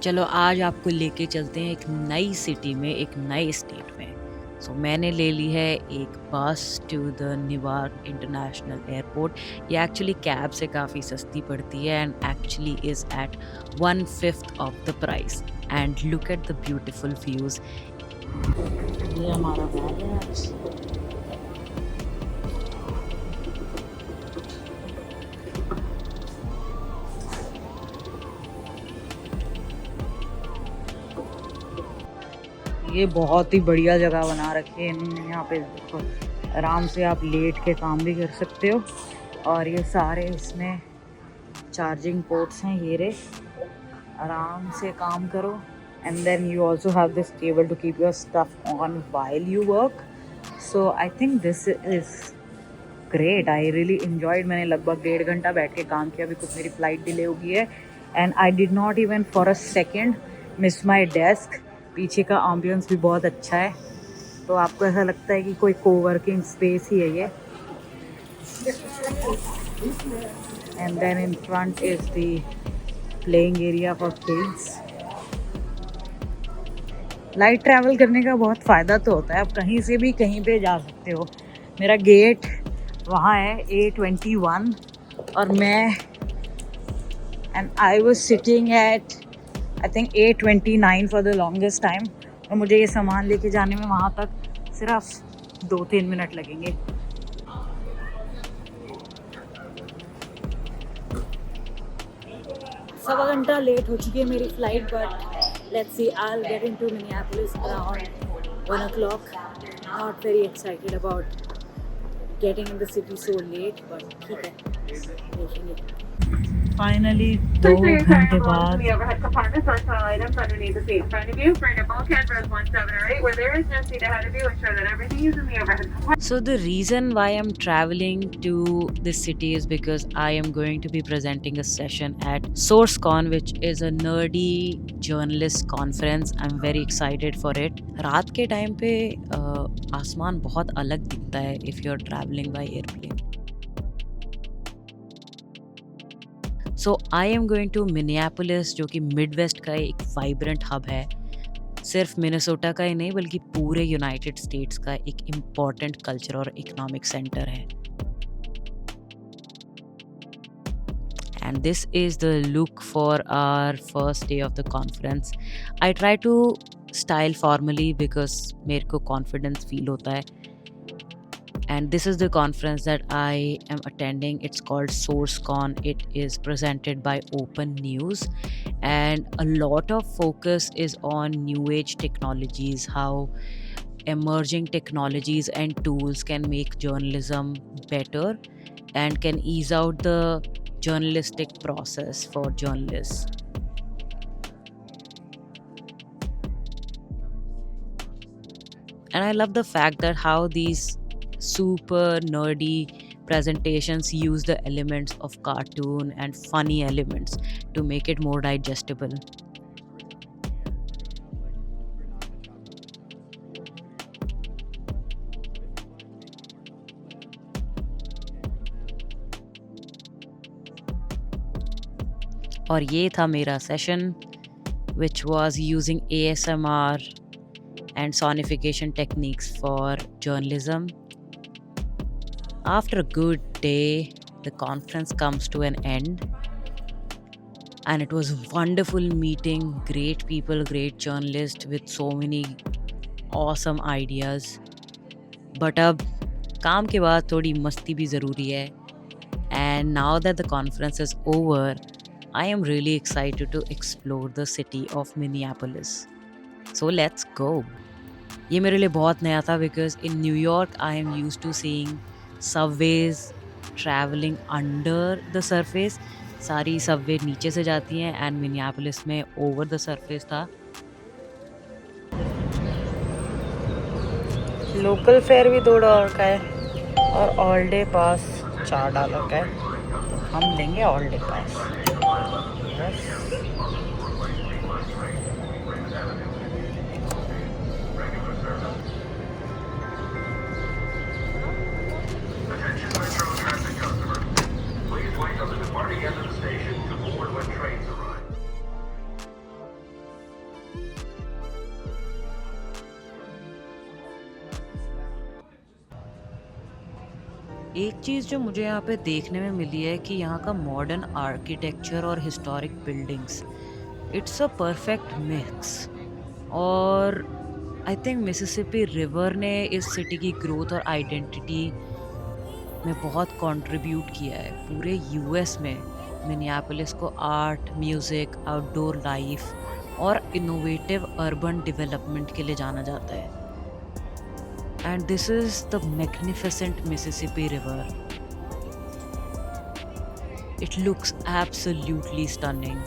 चलो आज आपको लेके चलते हैं एक नई सिटी में, एक नए स्टेट में। सो मैंने ले ली है एक bus to the Newark international airport. ये एक्चुअली कैब से काफ़ी सस्ती पड़ती है and actually is at 1/5 of the price. And look at the beautiful views. ये हमारा बैग है आज। ये बहुत ही बढ़िया जगह बना रखी है इन्होंने। यहाँ पे देखो, आराम से आप लेट के काम भी कर सकते हो। और ये सारे इसमें चार्जिंग पोर्ट्स हैं, ये रे, आराम से काम करो। And then you also have this cable to keep your stuff on while you work. So I think this is great. I really enjoyed. मैंने लगभग 1.5 घंटा बैठ के काम किया बिकॉज मेरी फ़्लाइट डिले हो गई है। And I did not even for a second miss my desk. पीछे का एम्बियंस भी बहुत अच्छा है, तो आपको ऐसा लगता है कि कोई कोवर्किंग स्पेस ही है ये। And then in front is the playing area for kids. Light travel करने का बहुत फ़ायदा तो होता है, आप कहीं से भी कहीं पे जा सकते हो। मेरा गेट वहाँ है A21 और मैं I was sitting at I think A29 for the longest time. और मुझे ये सामान लेके जाने में वहाँ तक सिर्फ 2-3 मिनट लगेंगे। सवा घंटा लेट हो चुकी है मेरी flight, but let's see, I will get into Minneapolis around 1 o'clock. Not very excited about getting in the city so late, but ठीक है, देखेंगे। फाइनली 2 घंटे बाद So the reason why I'm traveling to this city is because I am going to be presenting a session at SourceCon, which is a nerdy journalist conference. I'm very excited for it. रात के time पे आसमान बहुत अलग दिखता है if you're traveling by airplane. So I am going to Minneapolis, जो कि मिडवेस्ट का एक वाइब्रेंट हब है। सिर्फ मिनेसोटा का ही नहीं बल्कि पूरे यूनाइटेड स्टेट्स का एक इम्पॉर्टेंट कल्चर और इकोनॉमिक सेंटर है। And this is the look for our first day of the conference. I try to style formally because मेरे को कॉन्फिडेंस फील होता है। And this is the conference that I am attending. It's called SourceCon. It is presented by Open News, and a lot of focus is on new age technologies, how emerging technologies and tools can make journalism better and can ease out the journalistic process for journalists. And I love the fact that how these super nerdy presentations use the elements of cartoon and funny elements to make it more digestible. और ये था मेरा session, which was using ASMR and sonification techniques for journalism. After a good day, the conference comes to an end, and it was wonderful meeting great people, great journalists with so many awesome ideas. But अब काम के बाद थोड़ी मस्ती भी ज़रूरी है। And now that the conference is over, I am really excited to explore the city of Minneapolis. So let's go. ये मेरे लिए बहुत नया था because in New York I am used to seeing subways traveling under the surface. सारी Subway नीचे से जाती हैं एंड मिनियापोलिस में ओवर द सरफेस था। लोकल फेयर भी $2 का है और ऑल डे पास $4 का है, तो हम लेंगे ऑल डे पास। एक चीज़ जो मुझे यहाँ पे देखने में मिली है कि यहाँ का मॉडर्न आर्किटेक्चर और historic buildings, it's a perfect mix. और आई थिंक मिसिसिपी रिवर ने इस सिटी की ग्रोथ और आइडेंटिटी में बहुत कंट्रीब्यूट किया है। पूरे यूएस में मिनियापोलिस को आर्ट, म्यूजिक, आउटडोर लाइफ और इनोवेटिव अर्बन डेवलपमेंट के लिए जाना जाता है। And this is the magnificent Mississippi river. It looks absolutely stunning.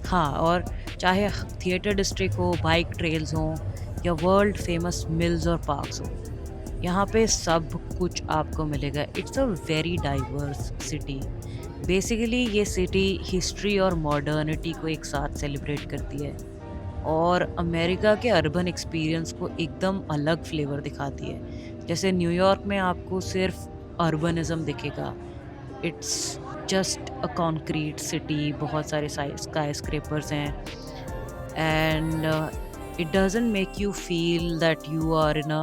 हाँ, और चाहे थिएटर डिस्ट्रिक्ट हो, बाइक ट्रेल्स हों या वर्ल्ड फेमस मिल्स और पार्क्स हो, यहाँ पे सब कुछ आपको मिलेगा। It's a very diverse city. Basically ये सिटी हिस्ट्री और मॉडर्निटी को एक साथ सेलिब्रेट करती है और अमेरिका के अर्बन एक्सपीरियंस को एकदम अलग फ्लेवर दिखाती है। जैसे न्यूयॉर्क में आपको सिर्फ अर्बनिज्म दिखेगा, it's just a concrete city, बहुत सारे स्काई स्क्रेपर्स हैं and it doesn't make you feel that you are in a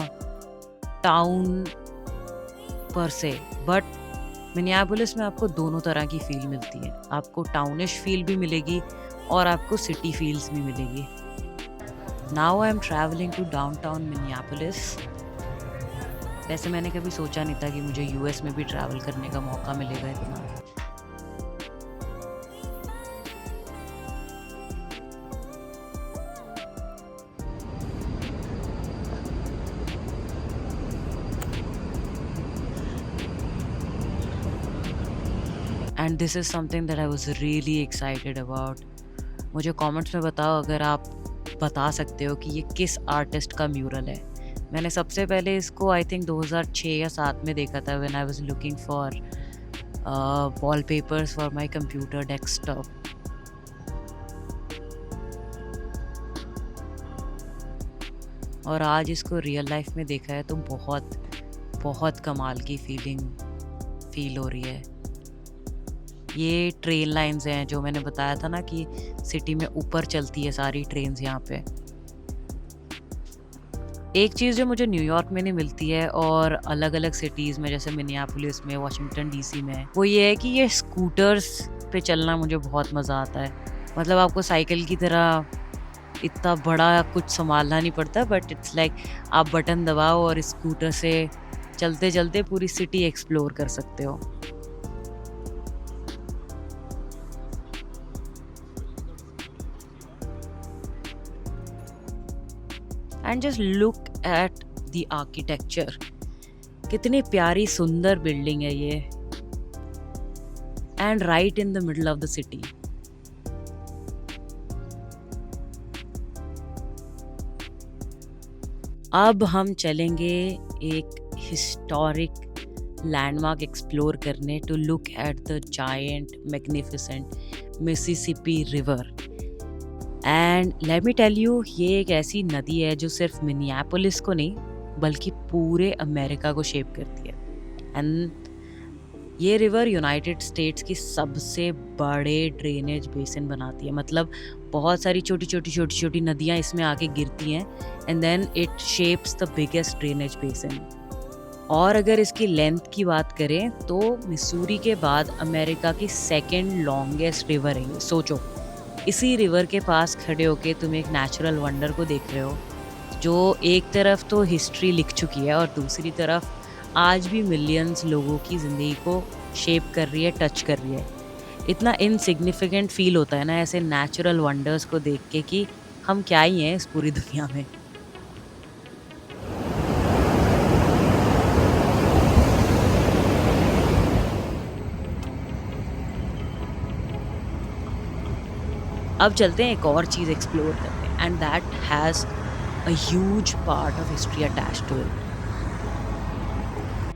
town पर से। बट मिनियापोलिस में आपको दोनों तरह की फील मिलती है। आपको टाउनिश फील भी मिलेगी और आपको सिटी फील्स भी मिलेगी। Now I am travelling to downtown Minneapolis. वैसे मैंने कभी सोचा नहीं था कि मुझे यूएस में भी ट्रैवल करने का मौका मिलेगा इतना। And this is something that I was really excited about. मुझे कमेंट्स में बताओ अगर आप बता सकते हो कि ये किस आर्टिस्ट का म्यूरल है। मैंने सबसे पहले इसको आई थिंक 2006 या 7 में देखा था when I was looking for wallpapers for my computer desktop. और आज इसको रियल लाइफ में देखा है तो बहुत बहुत कमाल की फील हो रही है। ये ट्रेन लाइंस हैं जो मैंने बताया था ना कि सिटी में ऊपर चलती है सारी ट्रेन्स यहाँ पे। एक चीज़ जो मुझे न्यूयॉर्क में नहीं मिलती है और अलग अलग सिटीज़ में जैसे मिनियापोलिस में, वाशिंगटन डीसी में, वो ये है कि ये स्कूटर्स पे चलना मुझे बहुत मज़ा आता है। मतलब आपको साइकिल की तरह इतना बड़ा कुछ संभालना नहीं पड़ता, बट इट्स लाइक आप बटन दबाओ और स्कूटर से चलते चलते पूरी सिटी एक्सप्लोर कर सकते हो। And just look at the architecture. कितनी प्यारी सुंदर बिल्डिंग है ये, and right in the middle of the city. अब हम चलेंगे एक हिस्टोरिक लैंडमार्क एक्सप्लोर करने to look at the giant magnificent Mississippi river. And let me tell you, ये एक ऐसी नदी है जो सिर्फ मिनियापोलिस को नहीं बल्कि पूरे अमेरिका को शेप करती है। एंड ये रिवर यूनाइटेड स्टेट्स की सबसे बड़े ड्रेनेज बेसिन बनाती है। मतलब बहुत सारी छोटी छोटी नदियाँ इसमें आके गिरती हैं and then it shapes the biggest drainage basin. और अगर इसकी लेंथ की बात करें तो मिसूरी के बाद अमेरिका की सेकेंड लॉन्गेस्ट रिवर है ये। सोचो, इसी रिवर के पास खड़े होके तुम एक नेचुरल वंडर को देख रहे हो जो एक तरफ तो हिस्ट्री लिख चुकी है और दूसरी तरफ आज भी मिलियंस लोगों की ज़िंदगी को शेप कर रही है, टच कर रही है। इतना इनसिग्निफिकेंट फील होता है ना ऐसे नेचुरल वंडर्स को देख के कि हम क्या ही हैं इस पूरी दुनिया में। अब चलते हैं एक और चीज़ एक्सप्लोर करते and that has a huge part of history attached to it.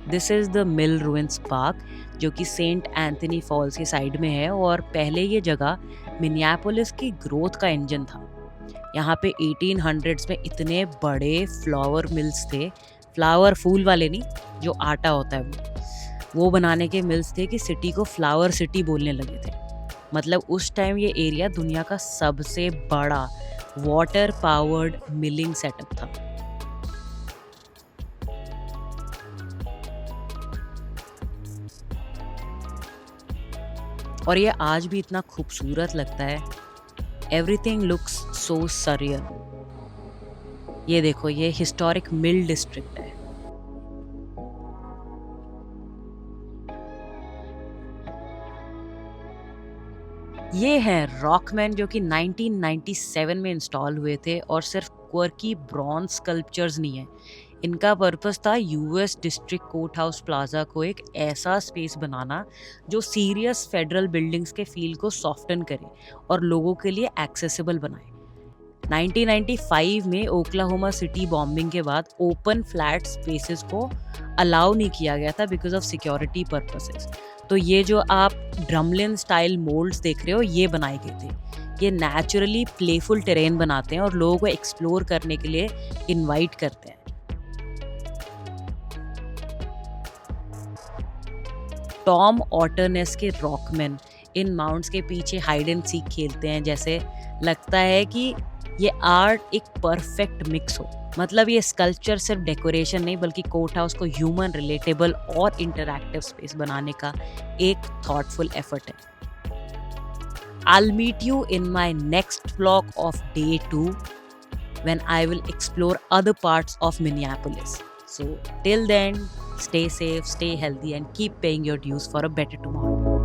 This is the Mill Ruins Park जो कि सेंट एंथनी फॉल्स के साइड में है और पहले ये जगह मिनियापोलिस की ग्रोथ का इंजन था। यहाँ पे 1800s में इतने बड़े फ्लावर मिल्स थे, फ्लावर फूल वाले नहीं, जो आटा होता है वो। वो बनाने के मिल्स थे कि सिटी को फ्लावर सिटी बोलने लगे थे। मतलब उस टाइम ये एरिया दुनिया का सबसे बड़ा वाटर पावर्ड मिलिंग सेटअप था। और ये आज भी इतना खूबसूरत लगता है। Everything looks so surreal. ये देखो, ये हिस्टोरिक मिल डिस्ट्रिक्ट है। ये हैं रॉकमैन, जो कि 1997 में इंस्टॉल हुए थे और सिर्फ क्वर्की ब्रॉन्ज स्कल्पचर्स नहीं है। इनका पर्पस था US district court house plaza को एक ऐसा स्पेस बनाना जो सीरियस फेडरल बिल्डिंग्स के फील को सॉफ्टन करे और लोगों के लिए एक्सेसिबल बनाए। 1995 में ओक्लाहोमा सिटी बॉम्बिंग के बाद ओपन फ्लैट स्पेसेस को अलाउ नहीं किया गया था बिकॉज ऑफ सिक्योरिटी पर्पसेस। तो ये जो आप ड्रमलिन स्टाइल मोल्ड्स देख रहे हो, ये बनाए गए थे। ये नेचुरली प्लेफुल टेरेन बनाते हैं और लोगों को एक्सप्लोर करने के लिए इनवाइट करते हैं। टॉम ऑटरनेस के रॉकमैन इन माउंट्स के पीछे हाइड एंड सीक खेलते हैं, जैसे लगता है कि ये आर्ट एक परफेक्ट मिक्स हो। मतलब ये स्कल्पचर सिर्फ डेकोरेशन नहीं, बल्कि कोर्ट हाउस को ह्यूमन, रिलेटेबल और इंटरैक्टिव स्पेस बनाने का एक थॉटफुल एफर्ट है। I'll meet you in my next vlog of day 2 when I will explore other parts of Minneapolis. So till then, stay safe, stay healthy, and keep paying your dues for a better tomorrow.